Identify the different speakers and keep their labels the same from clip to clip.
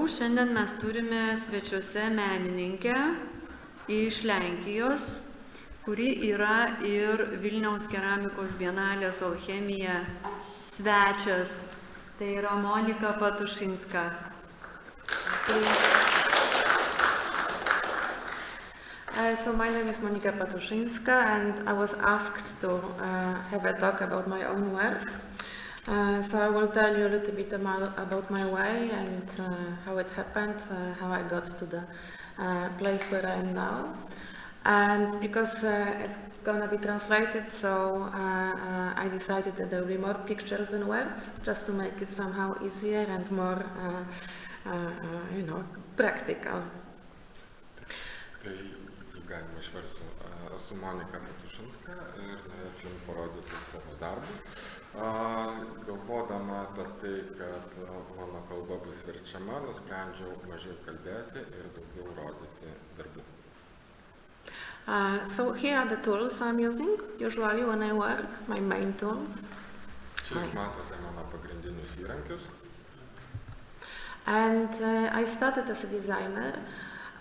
Speaker 1: Toliau šiandien mes turime svečiuose menininkę iš Lenkijos, kuri yra ir Vilniaus keramikos bienalės alchemija svečias. Tai yra Monika Patuszyńska.
Speaker 2: So my name is Monika Patuszyńska, and I was asked to have a talk about my own work. So I will tell you a little bit about my way and how it happened, how I got to the place where I am now. And because it's gonna be translated, so I decided that there will be more pictures than words, just to make it somehow easier and more, practical.
Speaker 3: Tai galima išversti, esu Monika Patuszyńska ir norėčiau jums parodyti savo darbą. Galvodama apie tai, kad mano kalba bus verčiama, nusprendžiau mažiau kalbėti ir daugiau rodyti darbų.
Speaker 2: So here are the tools I'm using, usually when I work, my main tools.
Speaker 3: Čia jūs matote mano pagrindinius įrankius.
Speaker 2: And I started as a designer.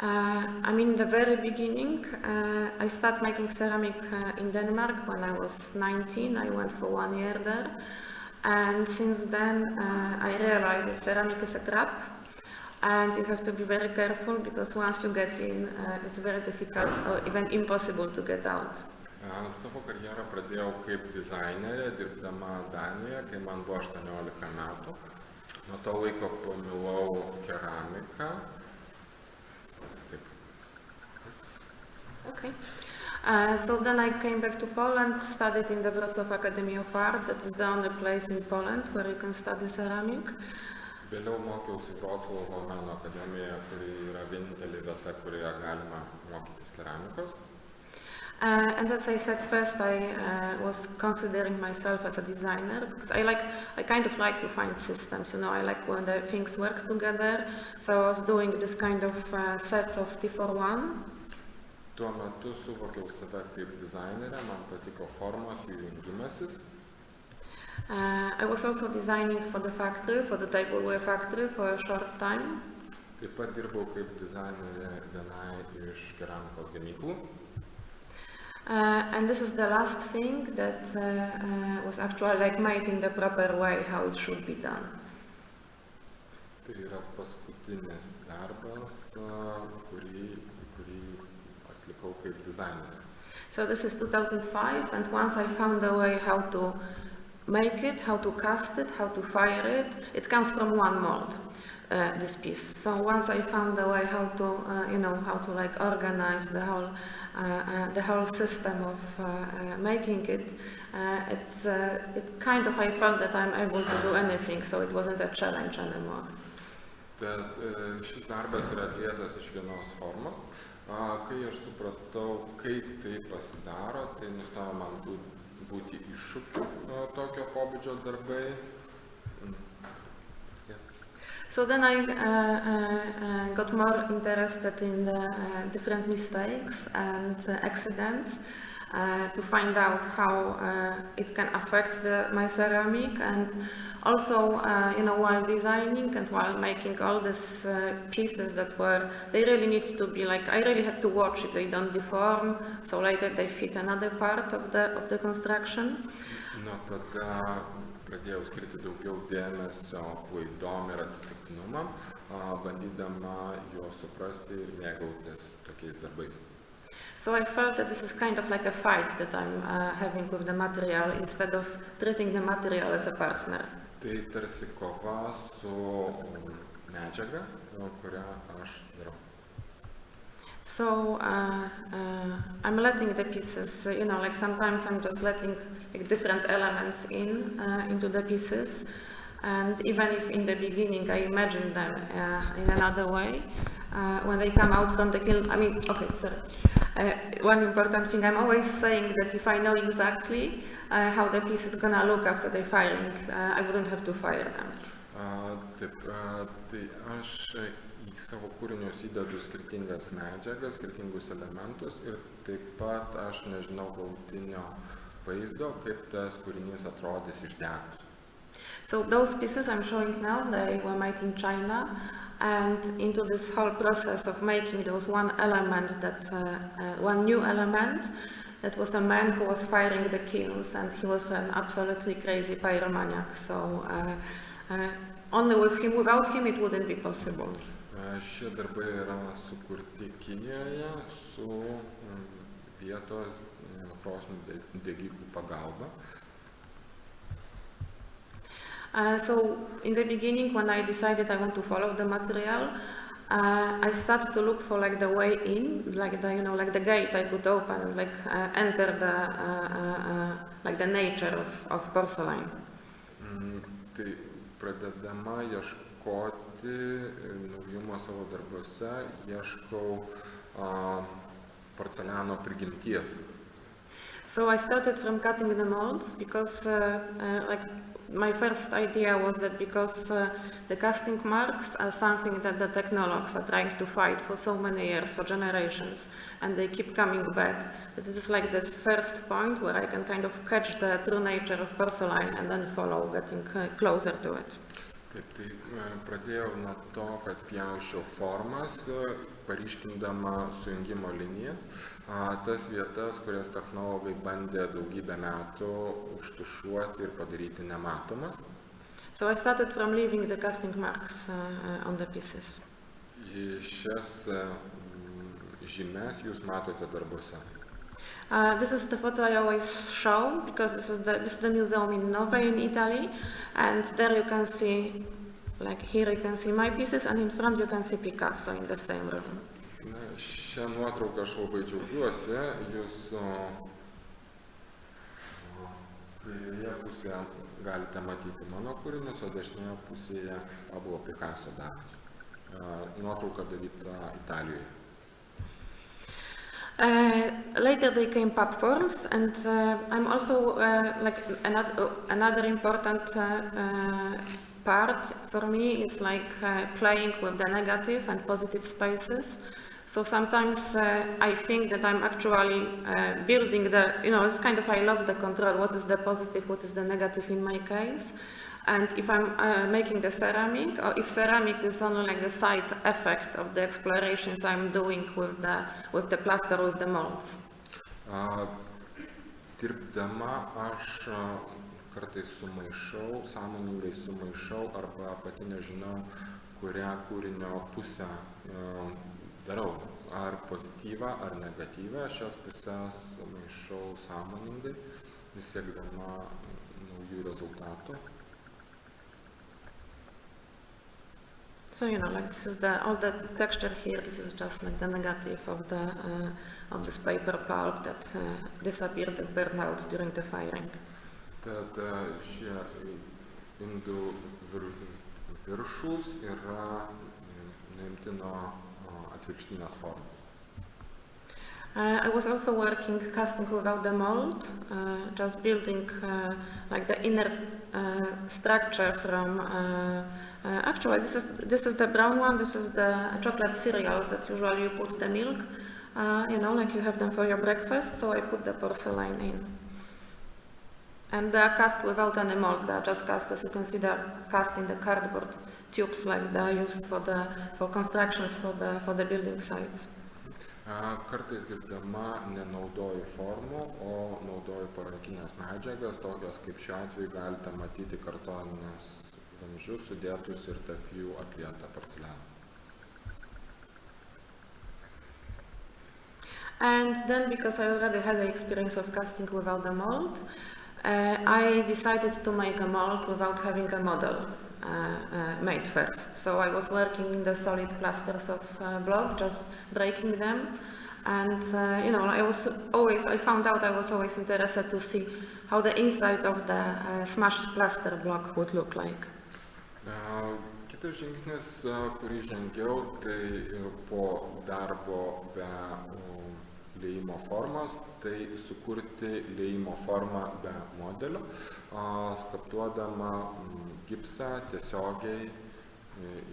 Speaker 2: I mean, the very beginning, I started making ceramic in Denmark when I was 19. I went for 1 year there. And since then, I realized that ceramic is a trap. And you have to be very careful, because once you get in, it's very difficult or even impossible to get out.
Speaker 3: Savo karjerą pradėjau kaip dizainerė, dirbdama Danijoje, kai man buvo 18 metų. Nuo to laiko pamilau keramiką.
Speaker 2: Okay. So then I came back to Poland, studied in the Akademijos of Art. That is the only place in Poland where you can study ceramic.
Speaker 3: Vėliau mokiausi Vroclavo meno akademijoje, kuri yra vienintelė vieta, kurioje galima mokytis keramikos.
Speaker 2: And as I said, first I was considering myself as a designer, because I kind of like to find systems, I like when the things work together. So I was doing this kind of sets of T4-1.
Speaker 3: Tuo metu suvokiau save kaip dizainerė, man patiko formos, jų jungimasis.
Speaker 2: I was also designing for the factory, for the tableware factory, for a short time.
Speaker 3: Taip pat dirbau kaip dizainerė vienai iš keramikos gamyklų.
Speaker 2: And this is the last thing that was actually made in the proper way, how it should be done.
Speaker 3: Tai yra paskutinis darbas, kurį atlikau kaip dizainerė.
Speaker 2: So this is 2005, and once I found a way how to make it, how to cast it, how to fire it, it comes from one mold, this piece. So once I found a way how to, how to organize the whole system of making it, it kind of, I felt that I'm able to do anything, so it wasn't a challenge anymore.
Speaker 3: Šis darbas yra atlietas iš vienos formos. Kai aš supratau, kaip tai pasidaro, tai nustojo man būti iššūkių tokio pobūdžio darbai. Yes.
Speaker 2: So then I got more interested in the different mistakes and accidents to find out how it can affect my ceramic, and also, while designing and while making all these pieces they really need to be I really had to watch if they don't deform, so later they fit another part of the construction.
Speaker 3: Tada pradėjau skirti daugiau dėmesio klaidom ir atsitiktinumam, bandydama juos suprasti ir mėgautis tokiais darbais.
Speaker 2: So I felt that this is kind of like a fight that I'm having with the material, instead of treating the material as a partner.
Speaker 3: Tai tarsi kova su medžiaga, kurią aš darau.
Speaker 2: So I'm letting the pieces, sometimes I'm just letting different elements into the pieces, and even if in the beginning I imagine them in another way, when they come out from the kiln, one important thing, I'm always saying that if I know exactly how the piece is gonna look after the firing, I wouldn't have to fire them.
Speaker 3: Tai aš į savo kūrinius įdedu skirtingas medžiagas, skirtingus elementus, ir taip pat aš nežinau galutinio vaizdo, kaip tas kūrinys atrodys išdegus.
Speaker 2: So those pieces I'm showing now, they were made in China. And into this whole process of making, there was one element one new element, that was a man who was firing the kilns, and he was an absolutely crazy pyromaniac. So only with him, without him, it wouldn't be possible.
Speaker 3: Šie darbai yra sukurti Kinijoje su vietos krosnių degikų pagalba.
Speaker 2: So in the beginning, when I decided I want to follow the material, I started to look for like the way in, like the gate I could open, like enter the nature of porcelain.
Speaker 3: Tai pradedama ieškoti naujumo savo darbuose, ieškau porceliano prigimties.
Speaker 2: So I started from cutting the molds because my first idea was that because the casting marks are something that the technologues are trying to fight for so many years, for generations, and they keep coming back. But this is like this first point where I can kind of catch the true nature of porcelain and then follow, getting closer to it.
Speaker 3: Taip, tai pradėjau nuo to, kad pjausčiau formas, paryškindama sujungimo linijas, tas vietas, kurias technologai bandė daugybę metų užtušuoti ir padaryti nematomas.
Speaker 2: So I started from leaving the casting marks on the pieces.
Speaker 3: Šias žymes jūs matote darbuose.
Speaker 2: This is the photo I always show because this is the museum in Nove in Italy, and there you can see, like here you can see my pieces, and in front you can see Picasso in the same room.
Speaker 3: Šią nuotrauką aš labai džiaugiuosi, jūs kairėje pusėje galite matyti mano kūrinius, o dešinėje pusėje buvo Picasso darbas. Nuotrauka daryta Italijoje.
Speaker 2: Later they came pub forms, and I'm also another important part for me is like playing with the negative and positive spaces. So sometimes I think that I'm actually building it's kind of I lost the control. What is the positive, what is the negative in my case? And if I'm making the ceramic, or if ceramic is only like the side effect of the explorations I'm doing with the plaster, with the molds.
Speaker 3: Dirbdama aš kartais sąmoningai sumaišau, arba pati nežinau, kurią kūrinio pusę darau. Ar pozityvą, ar negatyvą, šias pusės maišau sąmoningai, siekdama naujų rezultatų.
Speaker 2: So like this is all the texture here. This is just like the negative of this paper pulp that disappeared, that burned out during the firing.
Speaker 3: Tad šie indų viršus yra nuimti nuo atvirkštinės formos.
Speaker 2: I was also working casting without the mold, just building like the inner structure from. Actually, this is the brown one. This is the chocolate cereals that usually you put the milk. Like you have them for your breakfast. So I put the porcelain in, and they are cast without any mold. They are just cast, as you can see, they are cast in the cardboard tubes, like they are used for constructions for the building sites.
Speaker 3: Kartais dirbdama nenaudoju formų, o naudoju parankinės medžiagas, tokias kaip šiuo atveju galite matyti kartoninės vamzdžius sudėtus ir tarp jų atlietą porcelianą.
Speaker 2: And then, because I already had the experience of casting without the mold, I decided to make a mold without having a model made first. So I was working in the solid plasters of block, just breaking them. And I found out I was always interested to see how the inside of the smashed plaster block would look like.
Speaker 3: Kitas žingsnis, kurį žengiau, tai po darbo be liejimo formos, tai sukurti liejimo formą be modelio, skaptuodama gipsą tiesiogiai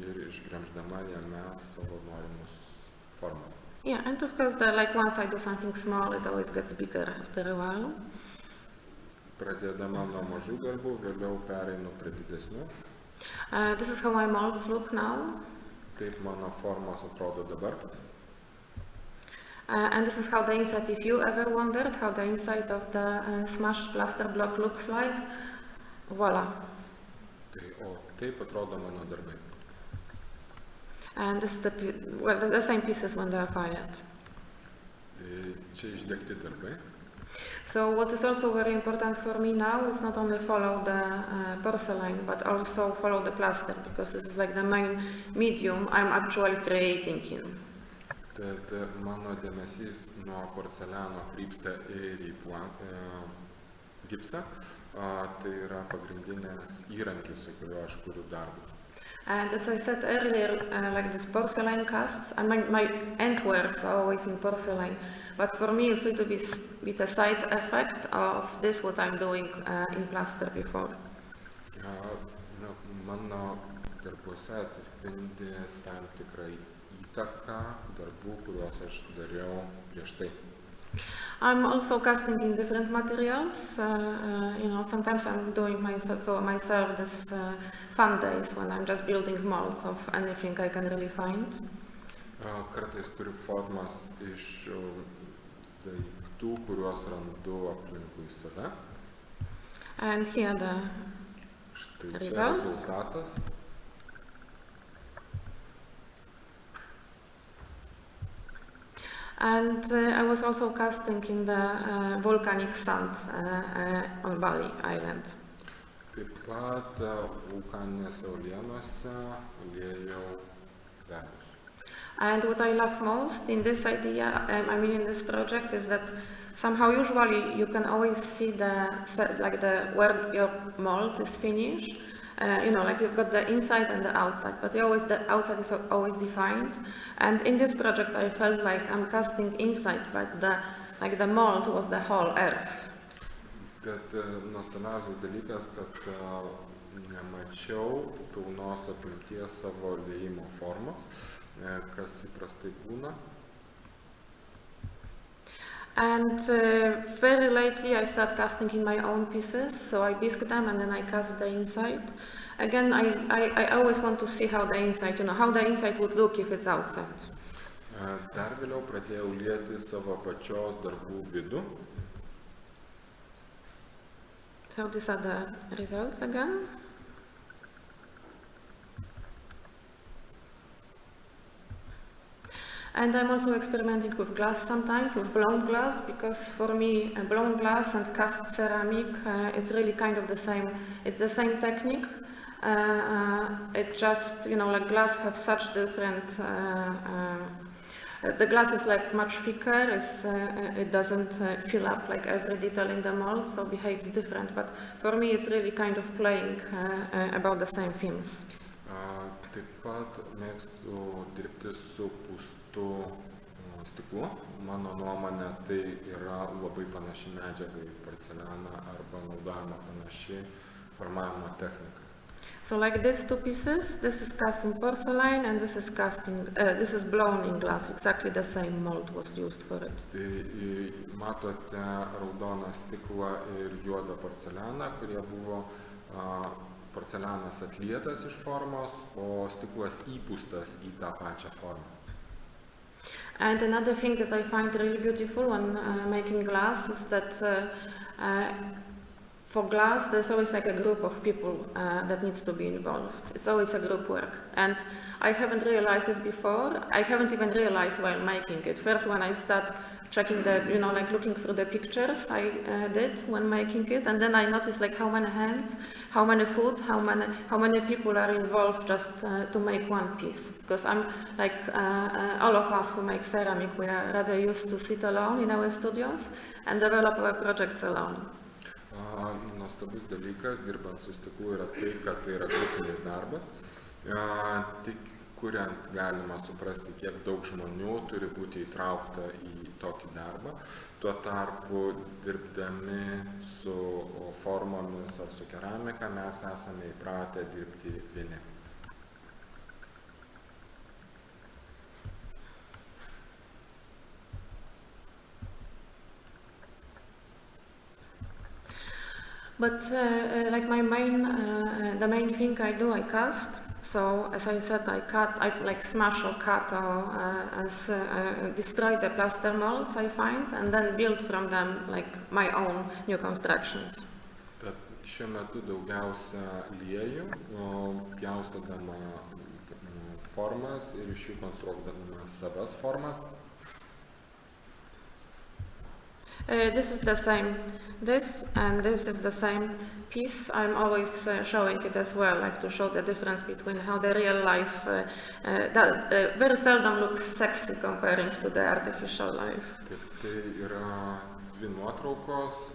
Speaker 3: ir išgremždama jame savo norimus formas.
Speaker 2: Yeah, and of course, once I do something small, it always gets bigger after a while.
Speaker 3: Pradėdama nuo mažų darbų, vėliau pereinu prie didesnių.
Speaker 2: This is how my molds look now.
Speaker 3: taip mano formos atrodo dabar.
Speaker 2: And this is how the inside, if you ever wondered how the inside of the smashed plaster block looks like, voila.
Speaker 3: O taip atrodo mano darbai.
Speaker 2: And this is the same pieces when they are fired.
Speaker 3: Čia išdegti darbai.
Speaker 2: So what is also very important for me now is not only follow the porcelain, but also follow the plaster, because this is like the main medium I'm actually creating in.
Speaker 3: Tad mano dėmesys nuo porceliano krypsta ir į gipsą, tai yra pagrindinės įrankis, su kuriuo aš kuriu darbus.
Speaker 2: And as I said earlier, like this porcelain casts, I mean, my end works are always in porcelain, but for me it's a little bit a side effect of this what I'm doing in plaster before.
Speaker 3: Mano darbuose atsispindi tam tikrai įtaka darbų, kuriuos aš dariau prieš tai.
Speaker 2: I'm also casting in different materials. Sometimes I'm doing for myself this fun days when I'm just building molds of anything I can really find.
Speaker 3: Kartais kuriu formas iš daiktų, kuriuos randu aplinkui save.
Speaker 2: And here the results.
Speaker 3: Rezultatas.
Speaker 2: And I was also casting in the volcanic sand on Bali Island.
Speaker 3: Taip pat vulkaninėse uolienose liejau darbus.
Speaker 2: And what I love most in this idea, in this project, is that somehow usually you can always see where your mold is finished. Like you've got the inside and the outside, but the outside is always defined. And in this project, I felt like I'm casting inside, but the mold was the whole earth.
Speaker 3: Tad nuostabiausias dalykas, kad nemačiau pilnos apimties savo liejimo formos, kas įprastai būna.
Speaker 2: And very lately I start casting in my own pieces, so I bisque them and then I cast the inside. Again, I always want to see how the inside would look if it's outside.
Speaker 3: Dar vėliau pradėjau lieti savo pačios darbų vidų.
Speaker 2: So these are the results again. And I'm also experimenting with glass sometimes, with blown glass, because for me, blown glass and cast ceramic, it's really kind of the same. It's the same technique. It just, like glass have such different. The glass is like much thicker. It doesn't fill up like every detail in the mold, so behaves different. But for me, it's really kind of playing about the same themes.
Speaker 3: Taip pat mėgstu dirbti su pūstu stiklu. Mano nuomonė, tai yra labai panaši medžiaga į porcelianą arba naudojama panaši formavimo technika.
Speaker 2: So like these two pieces, this is cast in porcelain and this is blown in glass. Exactly the same mold was used for it.
Speaker 3: Tai matote raudoną stiklą ir juodą porcelianą, kurie buvo porcelianas atlietas iš formos, o stiklas įpūstas į tą pačią formą.
Speaker 2: And another thing that I find really beautiful when making glass is that for glass there's always like a group of people that needs to be involved. It's always a group work. And I haven't realized it before. I haven't even realized while making it. First when I start checking looking through the pictures I did when making it, and then I noticed like how many hands, how many foot, how many people are involved just to make one piece. Because I'm like all of us who make ceramic, we are rather used to sit alone in our studios and develop our projects alone.
Speaker 3: Nuostabus dalykas, dirbant su stiklu, yra tai, kad tai yra grupinis darbas. Tik kuriant galima suprasti, kiek daug žmonių turi būti įtraukta į tokį darbą. Tuo tarpu, dirbdami su formomis ar su keramika, mes esame įpratę dirbti vieni.
Speaker 2: But like the main thing I do, I cast. So as I said, I like smash or cut or destroy the plaster molds I find and then build from them like my own new constructions.
Speaker 3: Tad šiuo metu daugiausia lieju, pjaustydama formas ir iš jų konstruodama savas formas.
Speaker 2: This is the same, this and this is the same piece. I'm always showing it as well, like to show the difference between how the real life that very seldom looks sexy comparing to the artificial life.
Speaker 3: Taip, tai yra dvi nuotraukos,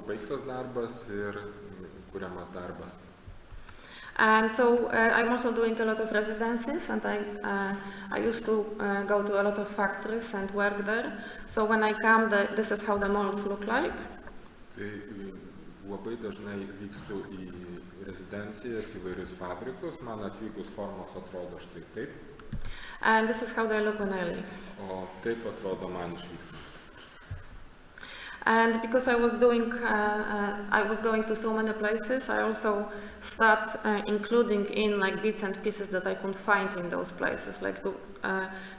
Speaker 3: baigtas darbas ir kuriamas darbas.
Speaker 2: And so I'm also doing a lot of residencies, and I used to go to a lot of factories and work there. So when I come, this is how the molds look like.
Speaker 3: Tai labai dažnai vykstu į rezidencijas, įvairius fabrikus, man atvykus formos atrodo štai taip.
Speaker 2: And this is how they look when I leave.
Speaker 3: O taip atrodo man išvykstant.
Speaker 2: And because I was going to so many places, I also start including in like bits and pieces that I could find in those places, like to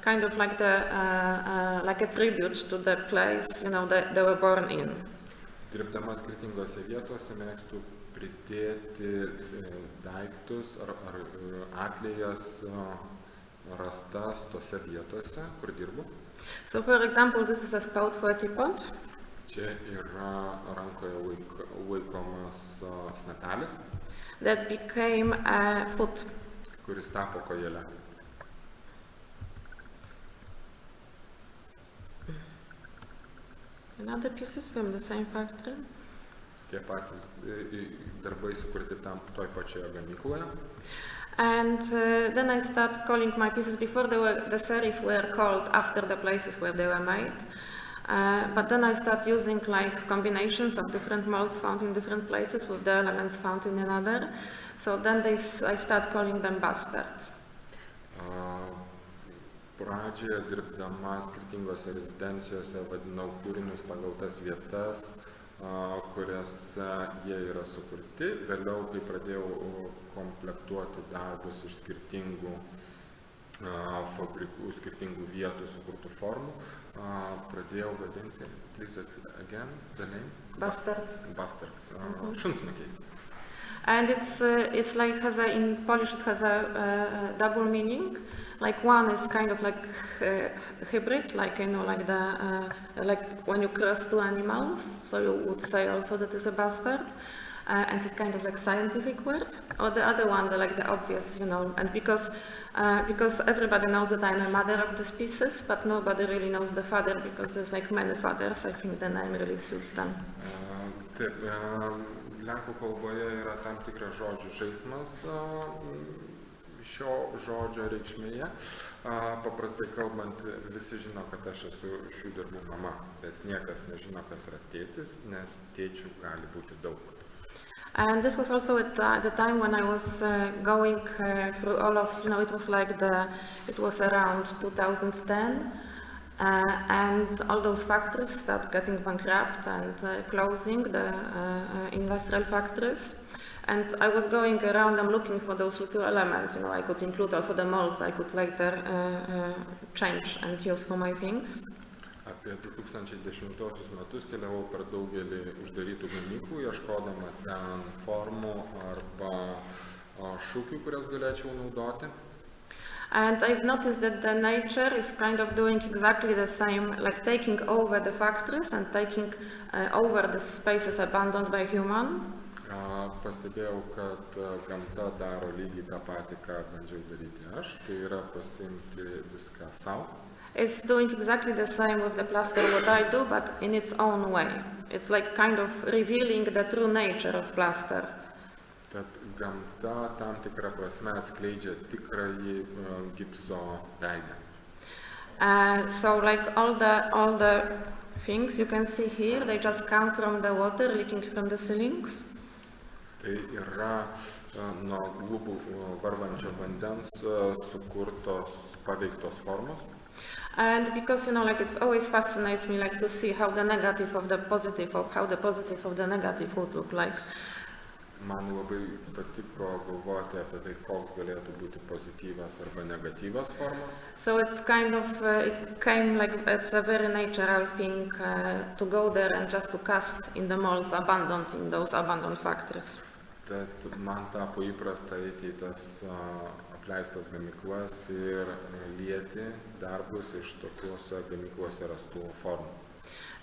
Speaker 2: kind of like like a tribute to the place, you know, that they were born in.
Speaker 3: Dirbdama skirtingose vietose mėgstu pridėti daiktus ar atliejas rastas tose vietose, kur dirbu.
Speaker 2: So for example, this is a spout for a teapot.
Speaker 3: Čia yra rankoje laikomas snapelis,
Speaker 2: that became a foot.
Speaker 3: Kuris tapo kojelę.
Speaker 2: Another pieces from the same factory.
Speaker 3: Tie patys darbai sukurti toj pačioje gamykloje.
Speaker 2: And then I start calling my pieces. Before the series were called after the places where they were made. But then I start using like combinations of different molds found in different places with the elements found in another. So then I start calling them bastards.
Speaker 3: Pradžioje dirbdama skirtingose rezidencijose vadinau kūrinius pagal tas vietas, kuriuose jie yra sukurti. Vėliau, kai pradėjau komplektuoti darbus iš skirtingų fabrikų, skirtingų vietų sukurtų formų, pradėjau vadinti, please again, the name?
Speaker 2: Bastards.
Speaker 3: Bastards, šunsnukiais.
Speaker 2: And it's like in Polish it has a double meaning. Like one is kind of like hybrid, like you know, like like when you cross two animals. So you would say also that is a bastard, and it's kind of like scientific word. Or the other one, like the obvious, you know, and because everybody knows that I'm a mother of these pieces, but nobody really knows the father because there's like many fathers. I think the name really suits them.
Speaker 3: Taip, Lenkų kalboje yra tam tikras žodžių žaismas šio žodžio reikšmėje. Paprastai kalbant, visi žino, kad aš esu šių darbų mama, bet niekas nežino, kas yra tėtis, nes tėčių gali būti daug.
Speaker 2: And this was also at the time when I was going through all of, you know, it was around 2010, and all those factories started getting bankrupt and closing, the industrial factories. And I was going around them looking for those little elements, you know, I could include all for the molds I could later change and use for my things.
Speaker 3: Apie 2010 metus keliavau per daugelį uždarytų gamyklų, ieškodama ten formų arba šūkių, kurias galėčiau naudoti.
Speaker 2: And I've noticed that the nature is kind of doing exactly the same, like taking over the factories and taking over the spaces abandoned by human.
Speaker 3: Pastebėjau, kad gamta daro lygiai tą patį, ką bandžiau daryti aš, tai yra pasiimti viską savo.
Speaker 2: It's doing exactly the same with the plaster what I do, but in its own way. It's like kind of revealing the true nature of plaster.
Speaker 3: Tad gamta tam tikrą prasme atskleidžia tikrąjį gipso veidą.
Speaker 2: So like all the things you can see here, they just come from the water leaking from the ceilings.
Speaker 3: Tai yra nuo lubų varvančio vandens sukurtos paveiktos formos.
Speaker 2: And because, you know, like it always fascinates me like to see how the negative of the positive, or how the positive of the negative would look like.
Speaker 3: Man labai patiko galvoti apie tai, koks galėtų būti pozityvas arba negatyvas formas.
Speaker 2: So it's kind of, it came like it's a very natural thing to go there and just to cast in the molds abandoned in those abandoned factories.
Speaker 3: Tad man tapo įprasta eiti į tas apleistas gamyklas ir lieti darbus iš tokiuose gamyklose rastų formų.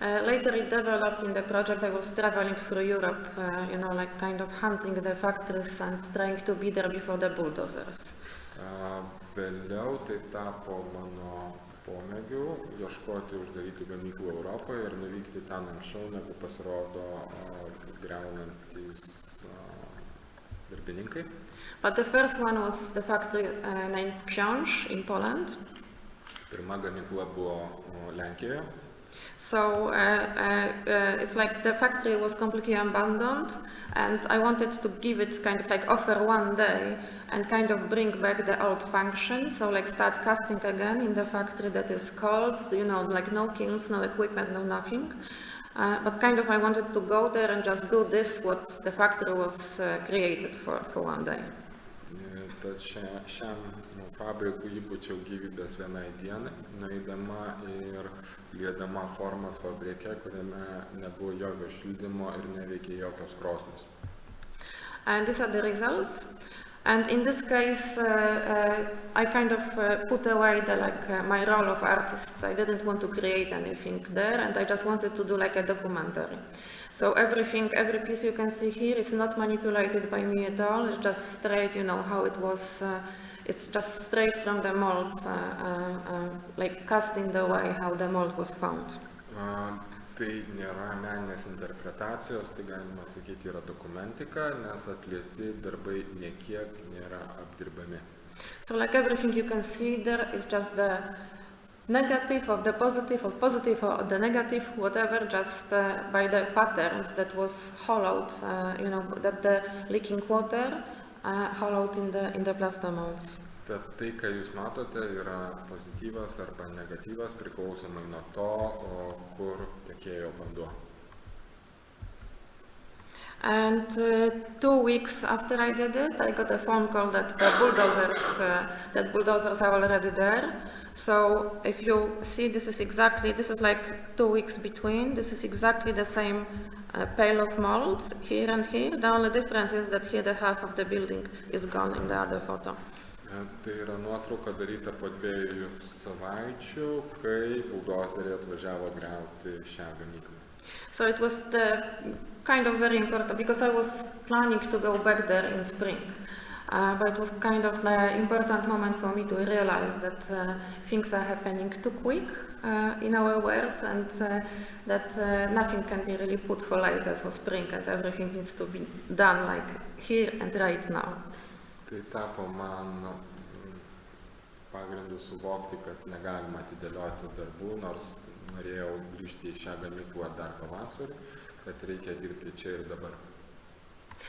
Speaker 2: Later it developed in the project. I was traveling through Europe, like kind of hunting the factories and trying to be there before the bulldozers.
Speaker 3: Vėliau tai tapo mano pomėgiu ieškoti uždarytų gamyklų Europoje ir nuvykti ten anksčiau, negu pasirodo griaunantys darbininkai.
Speaker 2: But the first one was the factory named Książ in Poland.
Speaker 3: Pirma gamykla buvo Lenkijoje.
Speaker 2: So it's like the factory was completely abandoned, and I wanted to give it kind of like offer one day and kind of bring back the old function. So like start casting again in the factory that is cold, like no kilns, no equipment, no nothing. But kind of I wanted to go there and just do this what the factory was created for one day.
Speaker 3: Tad šiam fabrikui įpūčiau gyvybės vienai dienai, nueidama ir liedama formas fabrike, kuriame nebuvo jokio šildymo ir neveikė jokios krosnos.
Speaker 2: And these are the results. And in this case, I kind of put away my role of artist. I didn't want to create anything there, and I just wanted to do like a documentary. So every piece you can see here is not manipulated by me at all. It's just straight, how it was. It's just straight from the mold, like cast in the way how the mold was found.
Speaker 3: Tai nėra meninės interpretacijos, tai galima sakyti yra dokumentika, nes atlieti darbai niekiek nėra apdirbami.
Speaker 2: So like everything you can see there is just the negative of the positive, or positive or the negative, whatever, just by the patterns that was hollowed, that the leaking water hollowed in the plaster molds.
Speaker 3: Tad tai, ką jūs matote, yra pozityvas arba negatyvas priklausomai nuo to, kur tekėjo vanduo.
Speaker 2: And 2 weeks after I did it, I got a phone call that the bulldozers are already there. So if you see, this is like 2 weeks between. This is exactly the same pail of molds here and here. The only difference is that here the half of the building is gone in the other photo.
Speaker 3: Tai yra nuotrauka daryta po 2 savaičių, kai buldozeriai atvažiavo griauti šią gamyklą.
Speaker 2: So it was the kind of very important, because I was planning to go back there in spring. But it was kind of an important moment for me to realize that things are happening too quick in our world, and that nothing can be really put for later, for spring, and everything needs to be done like here and right now.
Speaker 3: Tai tapo man pagrindu suvokti, kad negalima atidėlioti darbų, nors norėjau grįžti į šią gamyklą dar pavasarį, kad reikia dirbti čia ir dabar.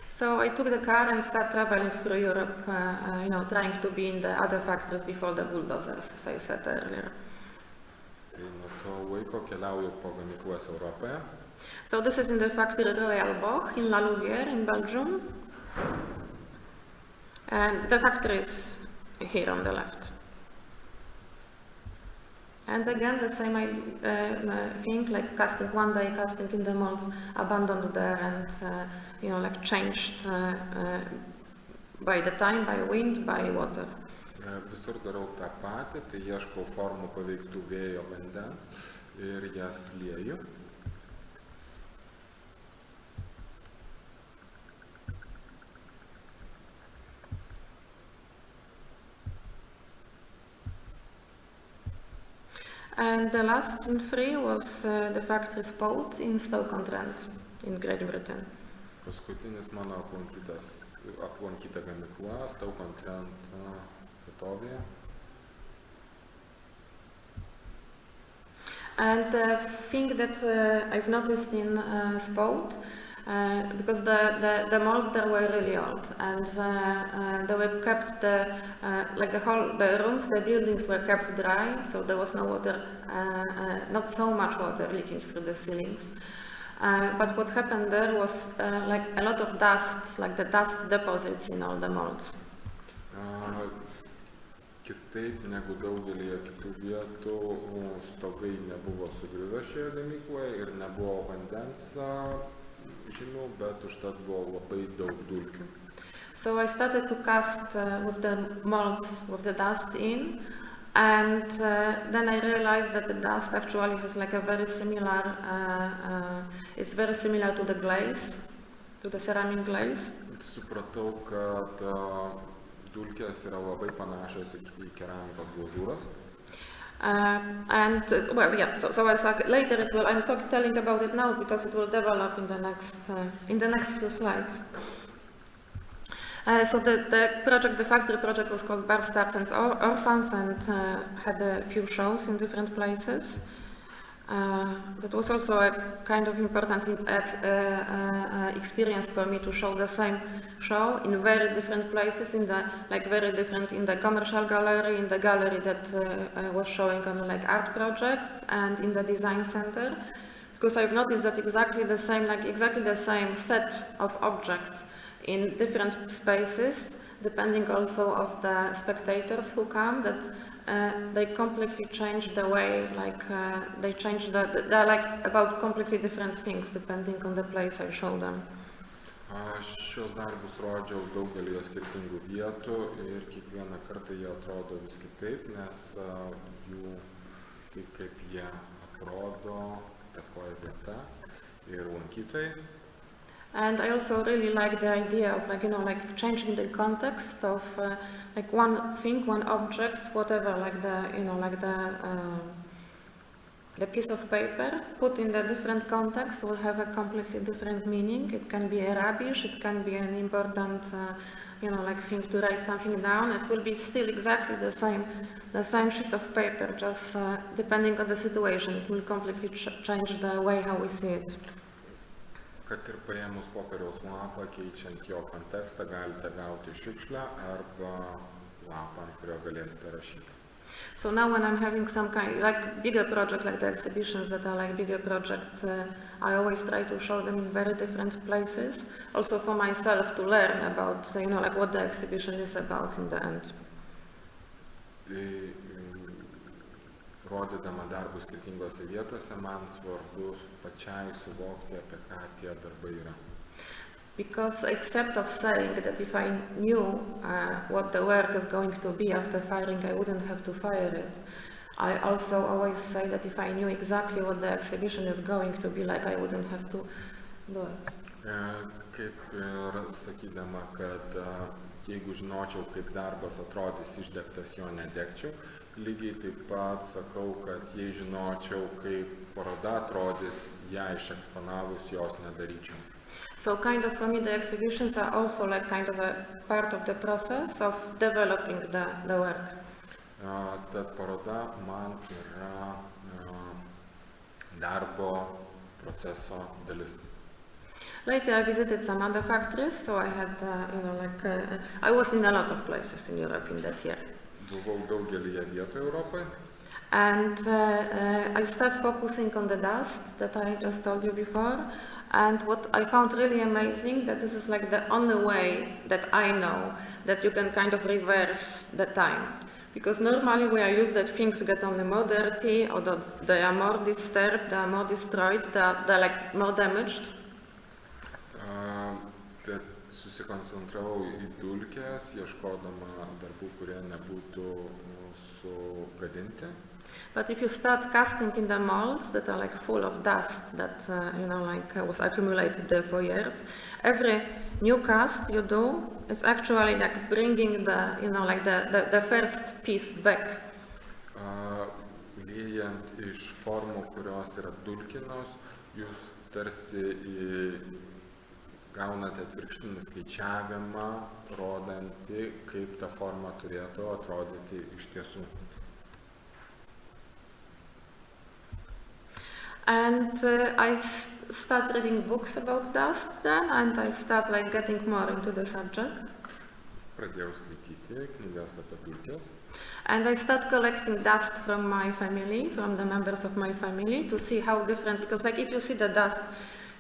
Speaker 2: So I took the car and started traveling through Europe, trying to be in the other factories before the bulldozers, as I said earlier.
Speaker 3: Tai nuo to laiko keliauju po gamyklas Europoje.
Speaker 2: So this is in the factory Royal Boch in La Louvière in Belgium. And the factory is here on the left. And again, the same thing, like casting one day, casting in the molds, abandoned there, and like changed by the time, by wind, by water.
Speaker 3: Visur darau tą patį, tai ieškau formų paveiktų vėjo, vandens ir jas lieju.
Speaker 2: And the last in 3 was the factory Spout in Stoke-on-Trent in Great Britain.
Speaker 3: Paskutinis mano aplankyta gamykla Stoke-on-Trent vietovėje.
Speaker 2: And the thing that I've noticed in Spout, because the molds there were really old, and they were kept the rooms, the buildings were kept dry, so there was no water, not so much water leaking through the ceilings. But what happened there was like a lot of dust, like the dust deposits in all the molds.
Speaker 3: Kitaip negu daugelį kitų vietų, stogai nebuvo sugriuvę šioje gamykloje ir nebuvo vandens žymių, bet užtat buvo labai daug dulkių.
Speaker 2: So I started to cast with the molds with the dust in, and then I realized that the dust actually has like a very similar, it's very similar to the glaze, to the ceramic glaze.
Speaker 3: Supratau, kad dulkės yra labai panašios į keramikos glazūras.
Speaker 2: And well, yeah. So I started later. I'm telling about it now because it will develop in the next few slides. So the project, the factory project, was called Bastards and Orphans, and had a few shows in different places. That was also a kind of important experience for me to show the same show in very different places, in the commercial gallery, in the gallery that was showing on like art projects, and in the design center, because I've noticed that exactly the same set of objects in different spaces, depending also of the spectators who come, that they completely change the way, they're like about completely different things depending on the place I show them.
Speaker 3: Šios darbus rodžiau daugelį skirtingų vietų ir kiekvieną kartą jie atrodo vis kitaip, nes jų tai kaip jie atrodo, takoja vieta ir lankytojai.
Speaker 2: And I also really like the idea of changing the context of one thing, one object, whatever, the piece of paper put in the different context will have a completely different meaning. It can be a rubbish, it can be an important, thing to write something down. It will be still exactly the same sheet of paper, just depending on the situation. It will completely change the way how we see it.
Speaker 3: Kad ir paėmus popieriaus lapą, keičiant jo kontekstą, galite gauti šiukšlę arba lapą, ant kurio galėsite rašyti.
Speaker 2: So now when I'm having some kind, like bigger project, like the exhibitions that are like bigger projects, I always try to show them in very different places, also for myself to learn about, what the exhibition is about in the end.
Speaker 3: Rodydama darbus skirtingose vietose, man svarbu pačiai suvokti, apie ką tie darbai yra.
Speaker 2: Because except of saying that if I knew what the work is going to be after firing, I wouldn't have to fire it. I also always say that if I knew exactly what the exhibition is going to be like, I wouldn't have to do it.
Speaker 3: Kaip ir sakydama, kad jeigu žinočiau, kaip darbas atrodys išdegtas, jo nedegčiau, lygiai taip pat sakau, kad jei žinočiau, kaip paroda atrodys, ją išeksponavus, jos nedaryčiau.
Speaker 2: So kind of for me the exhibitions are also like kind of a part of the process of developing the work.
Speaker 3: Tad paroda man yra darbo proceso dalis.
Speaker 2: Later I visited some other factories, so I had, I was in a lot of places in Europe in that year.
Speaker 3: Buvau daugelyje vietų Europoje.
Speaker 2: And I started focusing on the dust that I just told you before. And what I found really amazing, that this is like the only way that I know that you can kind of reverse the time. Because normally we are used that things get only more dirty, or that they are more disturbed, they are more destroyed, they're like more damaged.
Speaker 3: Tad susikoncentravau į dulkes, ieškodama darbų, kurie nebūtų sugadinti.
Speaker 2: But if you start casting in the molds that are like full of dust that was accumulated there for years, every new cast you do, it's actually like bringing the first piece back.
Speaker 3: Liejant iš formų, kurios yra dulkinos, jūs tarsi gaunate atvirkštinį skaičiavimą, rodantį, kaip ta forma turėtų atrodyti iš tiesų.
Speaker 2: And I start reading books about dust then, and I start like getting more into the subject.
Speaker 3: Pradėjau skaityti knygas apie dulkes.
Speaker 2: And I start collecting dust from my family, from the members of my family, to see how different, because like if you see the dust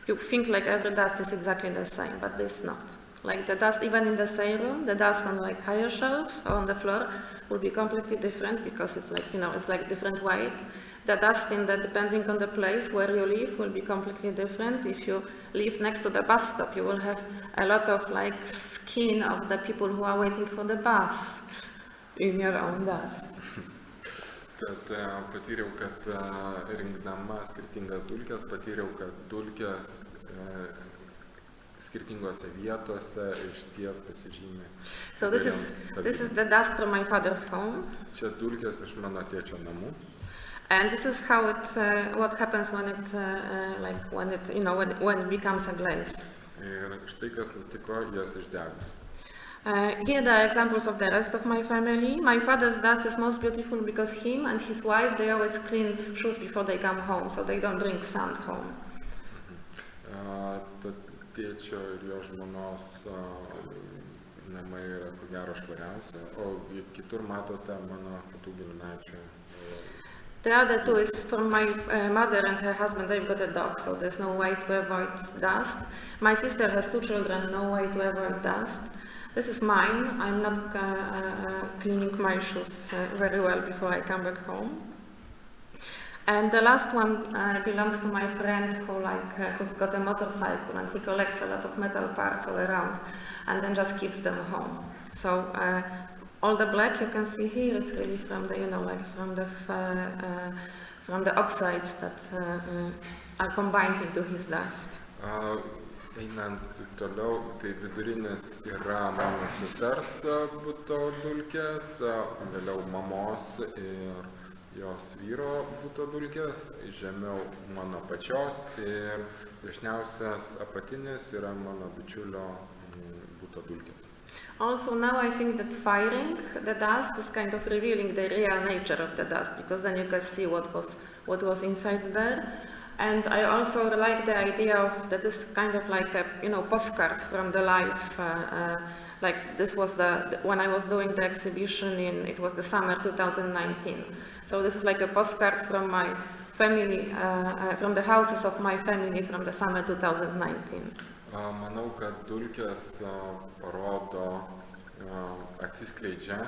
Speaker 2: you think like every dust is exactly the same, but it's not. Like the dust, even in the same room, the dust on like higher shelves or on the floor will be completely different because it's like, it's like different weight. The dust depending on the place where you live will be completely different. If you live next to the bus stop, you will have a lot of like skin of the people who are waiting for the bus in your own dust.
Speaker 3: Tad patyriau, kad rinkdama skirtingas dulkes, patyriau, kad dulkes skirtingose vietose išties pasižymė.
Speaker 2: So this is the dust from my father's home.
Speaker 3: Čia dulkės iš mano tėčio namų.
Speaker 2: And this is how what happens when it becomes a glaze.
Speaker 3: Ir štai kas nutiko jas išdegus.
Speaker 2: Here are examples of the rest of my family. My father's dust is most beautiful because him and his wife, they always clean shoes before they come home, so they don't bring sand home.
Speaker 3: Tad tėčio ir jo žmonos namai yra ko gero švariausia, o kitur matote mano kitų giminaičių.
Speaker 2: The other two is from my mother and her husband. They've got a dog, so there's no way to avoid dust. My sister has 2 children, no way to avoid dust. This is mine. I'm not cleaning my shoes very well before I come back home. And the last one belongs to my friend who's got a motorcycle, and he collects a lot of metal parts all around and then just keeps them home. So all the black you can see here, it's really from the, from the oxides that are combined into his dust.
Speaker 3: Einant toliau, tai vidurinis yra mano sesers buto dulkės, vėliau mamos ir jos vyro buto dulkės, žemiau mano pačios ir dešiniausias apatinis yra mano bičiulio buto dulkės.
Speaker 2: Also now I think that firing the dust is kind of revealing the real nature of the dust, because then you can see what was inside there. And I also like the idea of that is kind of like a postcard from the life. Like this was when I was doing the exhibition it was the summer 2019. So this is like a postcard from my family, from the houses of my family from the summer 2019.
Speaker 3: Manau, kad dulkės parodo, atsiskleidžia,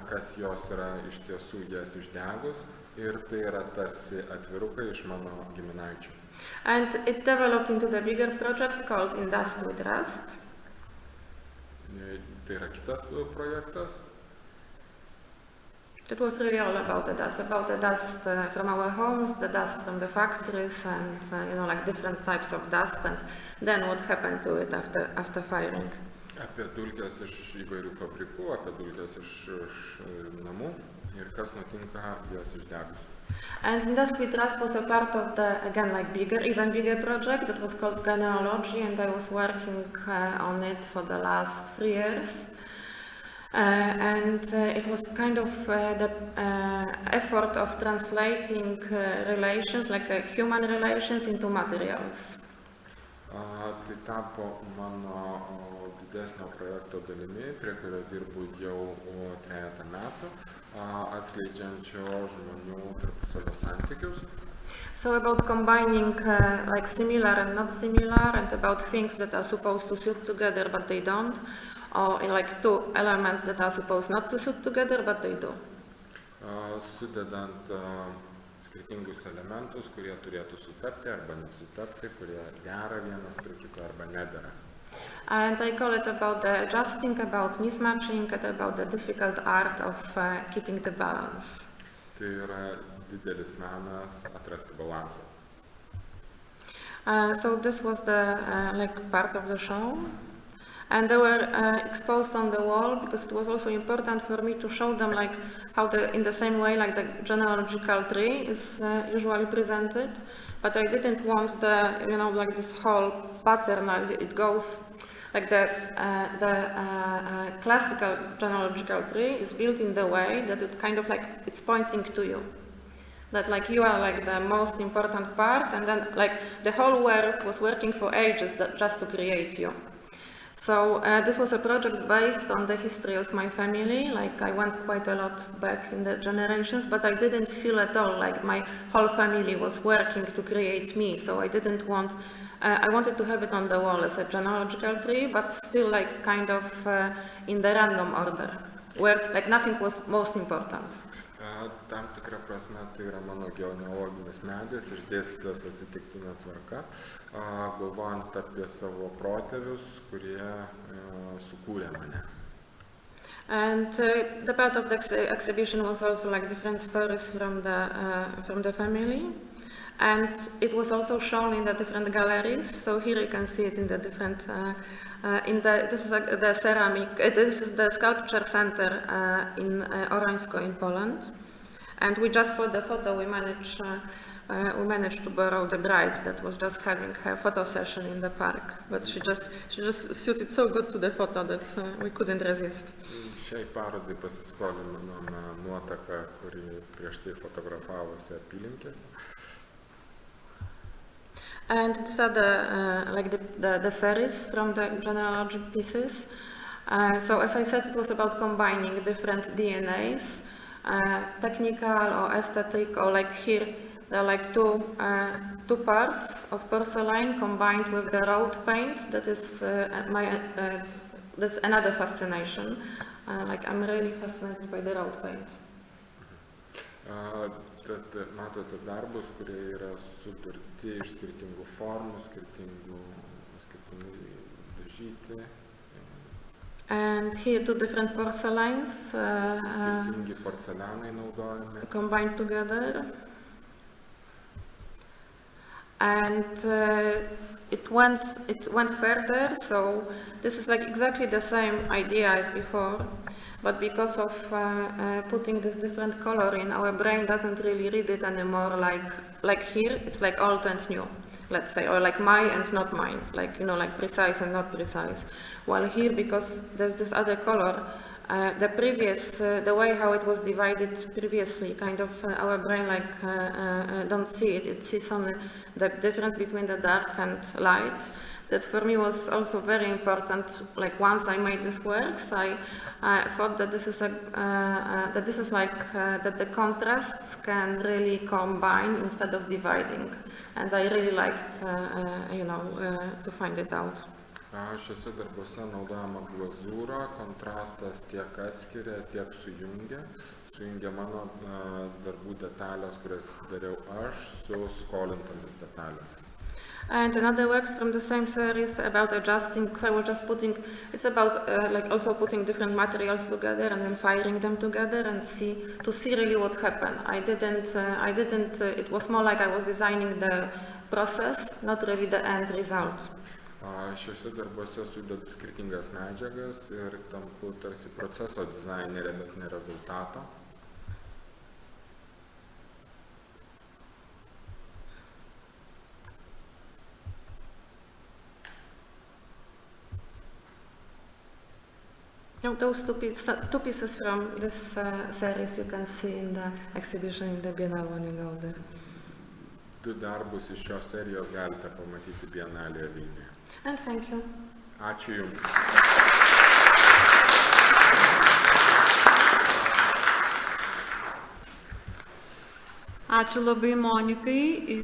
Speaker 3: kas jos yra iš tiesų jas išdegus. Ir tai yra tarsi atvirukai iš mano giminaičių.
Speaker 2: And it developed into the bigger project called In Dust with Rust.
Speaker 3: Tai yra kitas projektas.
Speaker 2: It was really all about the dust from our homes, the dust from the factories, and like different types of dust, and then what happened to it after firing.
Speaker 3: Apie dulkes iš įvairių fabrikų, apie dulkes iš namų. Ir kas nutinka jas išdegus.
Speaker 2: And In Dust with Rust was a part of the, again, like even bigger project that was called genealogy, and I was working on it for the last 3 years. And it was kind of the effort of translating relations, like human relations, into materials.
Speaker 3: Tai tapo mano didesnio projekto dalimi, prie kurio dirbu jau 3 metų, atskleidžiančio žmonių tarpusavio santykius.
Speaker 2: So about combining like similar and not similar, and about things that are supposed to suit together but they don't, or like 2 elements that are supposed not to suit together but they do.
Speaker 3: Sudedant skirtingus elementus, kurie turėtų sutapti arba nesutapti, kurie dera vienas prie kito arba nedera.
Speaker 2: And I call it about the adjusting, about mismatching, and about the difficult art of keeping the balance.
Speaker 3: Tai yra didelis menas atrasti balansą.
Speaker 2: So this was the like part of the show. And they were exposed on the wall because it was also important for me to show them like how in the same way like the genealogical tree is usually presented, but I didn't want like this whole pattern. It goes like the classical genealogical tree is built in the way that it kind of like it's pointing to you, that like you are like the most important part, and then like the whole world was working for ages just to create you. So this was a project based on the history of my family. Like I went quite a lot back in the generations, but I didn't feel at all like my whole family was working to create me. So I didn't want, I wanted to have it on the wall as a genealogical tree, but still like kind of in the random order, where like nothing was most important.
Speaker 3: Tam tikra prasme tai yra mano genealoginis medis, išdėstytas atsitiktinė tvarka, galvojant apie savo protėvius, kurie sukūrė mane.
Speaker 2: And the part of the exhibition was also like different stories from the family, and it was also shown in the different galleries. So here you can see it in the different. This is the ceramic. This is the sculpture center in Orańsko in Poland, and we just for the photo we managed to borrow the bride that was just having her photo session in the park, but she just suited so good to the photo that we couldn't resist.
Speaker 3: Šiai parodai pasiskolinome nuotaką, kuri prieš tai fotografavosi apylinkėse.
Speaker 2: And these are the series from the genealogy pieces. So as I said, it was about combining different DNAs, technical or aesthetic, or like here, there are like two parts of porcelain combined with the road paint. That is that's another fascination. Like I'm really fascinated by the road paint.
Speaker 3: Tad matote darbus, kurie yra sudurti iš skirtingų formų, skirtingai dažyti.
Speaker 2: And here two different porcelains
Speaker 3: skirtingi porcelianai naudojami.
Speaker 2: Combined together. And it went further, so this is like exactly the same idea as before. But because of putting this different color in, our brain doesn't really read it anymore like here, it's like old and new, let's say, or like my and not mine, like, you know, like precise and not precise. While here, because there's this other color, the way how it was divided previously, kind of our brain like don't see it, it sees only the difference between the dark and light. That for me was also very important. Like once I made these works, I thought that this is that the contrasts can really combine instead of dividing, and I really liked, to find it out.
Speaker 3: Šiuose darbuose naudojama glazūra, kontrastas tiek atskiria, tiek sujungia mano darbų detalės, kurias dariau aš su skolintomis detalėmis.
Speaker 2: And another works from the same series about adjusting, so I was just it's about also putting different materials together and then firing them together and to see really what happened. It was more like I was designing the process, not really the end result.
Speaker 3: Šiuose darbuose sudedu skirtingas medžiagas ir tampu tarsi proceso dizainerė, bet ne rezultato.
Speaker 2: Those two pieces from this series you can see in the exhibition in the bienalė when you go there.
Speaker 3: Du darbus iš šios serijos galite pamatyti bienalėje Vilniuje.
Speaker 2: And thank you.
Speaker 3: Ačiū Jums.
Speaker 1: Ačiū labai Monikai.